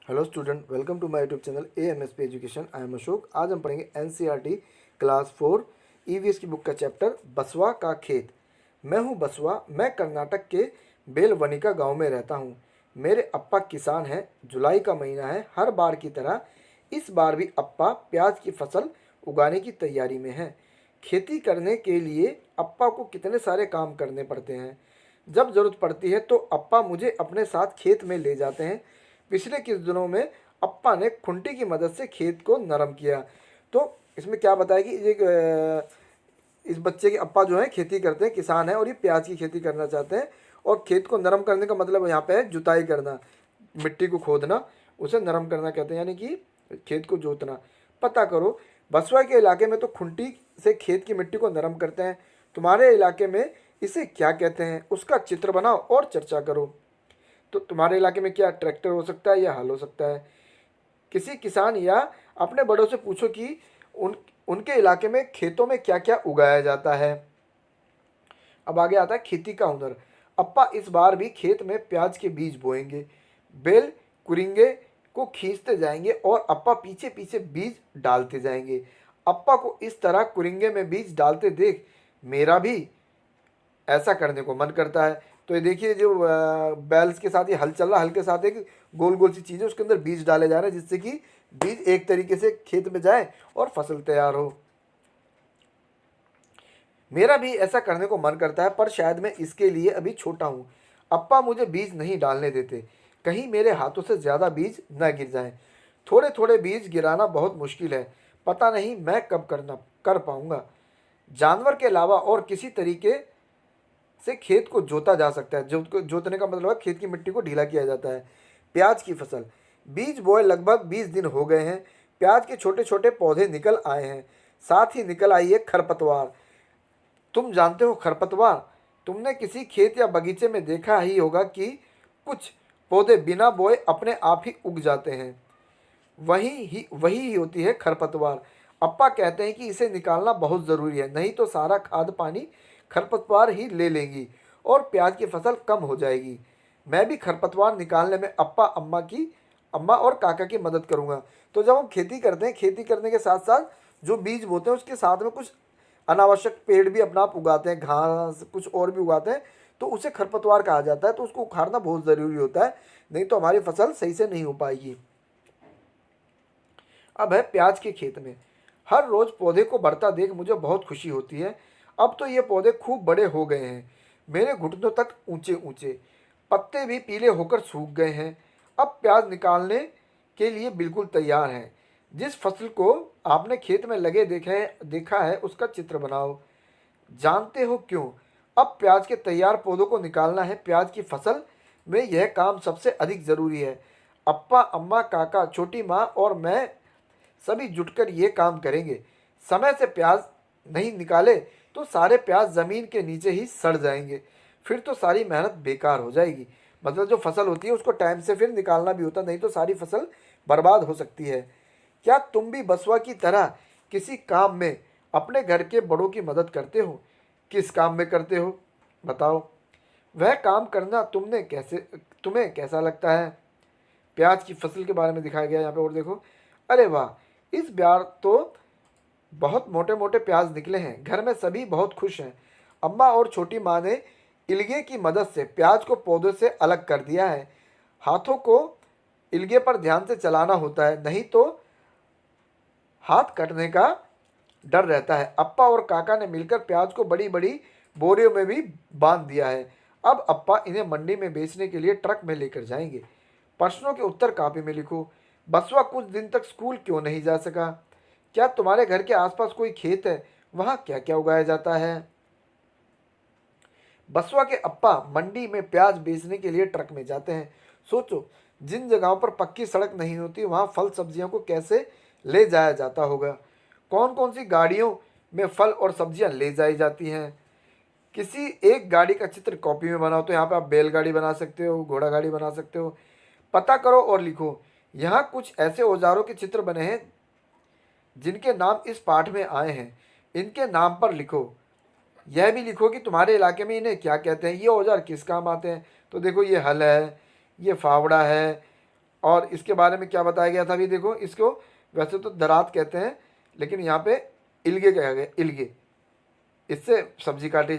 Hello student, welcome to my YouTube channel AMSP education. I am Ashok. आज हम पढ़ेंगे NCERT class 4 EVS की book का चैप्टर बसवा का खेत। मैं हूँ बसवा। मैं कर्नाटक के बेलवनिका गांव में रहता हूँ। मेरे अप्पा किसान हैं। जुलाई का महीना है। हर बार की तरह इस बार भी अप्पा प्याज की फसल उगाने की तैयारी में है। खेती करने के लिए अप्पा को कितने सारे काम करने पड़ते हैं। जब ज़रूरत पड़ती है तो अप्पा मुझे अपने साथ खेत में ले जाते हैं। पिछले कुछ दिनों में अप्पा ने खुंटी की मदद से खेत को नरम किया। तो इसमें क्या बताया कि इस बच्चे के अप्पा जो है खेती करते हैं, किसान है और ये प्याज की खेती करना चाहते हैं। और खेत को नरम करने का मतलब यहाँ पे है जुताई करना, मिट्टी को खोदना, उसे नरम करना कहते हैं, यानी कि खेत को जोतना। पता करो, बसवा के इलाके में तो खुंटी से खेत की मिट्टी को नरम करते हैं। तुम्हारे इलाके में इसे क्या कहते हैं, उसका चित्र बनाओ और चर्चा करो। तो तुम्हारे इलाके में क्या ट्रैक्टर हो सकता है या हल हो सकता है। किसी किसान या अपने बड़ों से पूछो कि उनके इलाके में खेतों में क्या क्या उगाया जाता है। अब आगे आता है खेती का हुनर। अप्पा इस बार भी खेत में प्याज के बीज बोएंगे। बैल कुरिंगे को खींचते जाएंगे और अप्पा पीछे पीछे बीज डालते जाएंगे। अप्पा को इस तरह कुरिंगे में बीज डालते देख मेरा भी ऐसा करने को मन करता है। तो ये देखिए, जो बैल्स के साथ ये हल चल रहा है, हल के साथ एक गोल गोल सी चीज़ है, उसके अंदर बीज डाले जा रहे हैं जिससे कि बीज एक तरीके से खेत में जाए और फसल तैयार हो। मेरा भी ऐसा करने को मन करता है, पर शायद मैं इसके लिए अभी छोटा हूँ। अप्पा मुझे बीज नहीं डालने देते, कहीं मेरे हाथों से ज़्यादा बीज न गिर जाएं। थोड़े थोड़े बीज गिराना बहुत मुश्किल है, पता नहीं मैं कब कर पाऊंगा। जानवर के अलावा और किसी तरीके से खेत को जोता जा सकता है। जोतने का मतलब है खेत की मिट्टी को ढीला किया जाता है। प्याज की फसल। बीज बोए लगभग 20 दिन हो गए हैं। प्याज के छोटे छोटे पौधे निकल आए हैं, साथ ही निकल आई है खरपतवार। तुम जानते हो खरपतवार, तुमने किसी खेत या बगीचे में देखा ही होगा कि कुछ पौधे बिना बोए अपने आप ही उग जाते हैं। वही होती है खरपतवार। अप्पा कहते हैं कि इसे निकालना बहुत ज़रूरी है, नहीं तो सारा खाद पानी खरपतवार ही ले लेंगी और प्याज की फसल कम हो जाएगी। मैं भी खरपतवार निकालने में अम्मा और काका की मदद करूँगा। तो जब हम खेती करते हैं, खेती करने के साथ साथ जो बीज बोते हैं उसके साथ में कुछ अनावश्यक पेड़ भी अपना आप उगाते हैं, घास कुछ और भी उगाते हैं, तो उसे खरपतवार कहा जाता है। तो उसको उखाड़ना बहुत ज़रूरी होता है, नहीं तो हमारी फसल सही से नहीं हो पाएगी। अब है प्याज के खेत में। हर रोज पौधे को बढ़ता देख मुझे बहुत खुशी होती है। अब तो ये पौधे खूब बड़े हो गए हैं, मेरे घुटनों तक ऊंचे ऊंचे। पत्ते भी पीले होकर सूख गए हैं। अब प्याज निकालने के लिए बिल्कुल तैयार हैं। जिस फसल को आपने खेत में लगे देखा है उसका चित्र बनाओ। जानते हो क्यों? अब प्याज के तैयार पौधों को निकालना है। प्याज की फसल में यह काम सबसे अधिक ज़रूरी है। अप्पा, अम्मा, काका, छोटी माँ और मैं सभी जुटकर ये काम करेंगे। समय से प्याज नहीं निकाले तो सारे प्याज ज़मीन के नीचे ही सड़ जाएंगे, फिर तो सारी मेहनत बेकार हो जाएगी। मतलब जो फसल होती है उसको टाइम से फिर निकालना भी होता, नहीं तो सारी फसल बर्बाद हो सकती है। क्या तुम भी बसवा की तरह किसी काम में अपने घर के बड़ों की मदद करते हो? किस काम में करते हो बताओ। वह काम करना तुम्हें कैसा लगता है? प्याज की फसल के बारे में दिखाया गया यहाँ पे। और देखो, अरे वाह, इस बार तो बहुत मोटे मोटे प्याज निकले हैं। घर में सभी बहुत खुश हैं। अम्मा और छोटी माँ ने इल्गे की मदद से प्याज को पौधों से अलग कर दिया है। हाथों को इल्गे पर ध्यान से चलाना होता है, नहीं तो हाथ कटने का डर रहता है। अप्पा और काका ने मिलकर प्याज को बड़ी बड़ी बोरियों में भी बांध दिया है। अब अप्पा इन्हें मंडी में बेचने के लिए ट्रक में लेकर जाएंगे। प्रश्नों के उत्तर कापी में लिखो। बसवा कुछ दिन तक स्कूल क्यों नहीं जा सका? क्या तुम्हारे घर के आसपास कोई खेत है? वहाँ क्या क्या उगाया जाता है? बसवा के अप्पा मंडी में प्याज बेचने के लिए ट्रक में जाते हैं। सोचो, जिन जगहों पर पक्की सड़क नहीं होती वहाँ फल सब्जियों को कैसे ले जाया जाता होगा। कौन कौन सी गाड़ियों में फल और सब्जियां ले जाई जाती हैं। किसी एक गाड़ी का चित्र कॉपी में बनाओ। तो यहाँ पे आप बैलगाड़ी बना सकते हो, घोड़ा गाड़ी बना सकते हो। पता करो और लिखो। यहाँ कुछ ऐसे औजारों के चित्र बने हैं जिनके नाम इस पाठ में आए हैं, इनके नाम पर लिखो। यह भी लिखो कि तुम्हारे इलाके में इन्हें क्या कहते हैं, ये औजार किस काम आते हैं। तो देखो, ये हल है, ये फावड़ा है, और इसके बारे में क्या बताया गया था अभी देखो, इसको वैसे तो दरात कहते हैं लेकिन यहाँ पे इल्गे कहा गया, इल्गे, इससे सब्जी काटी जाती है।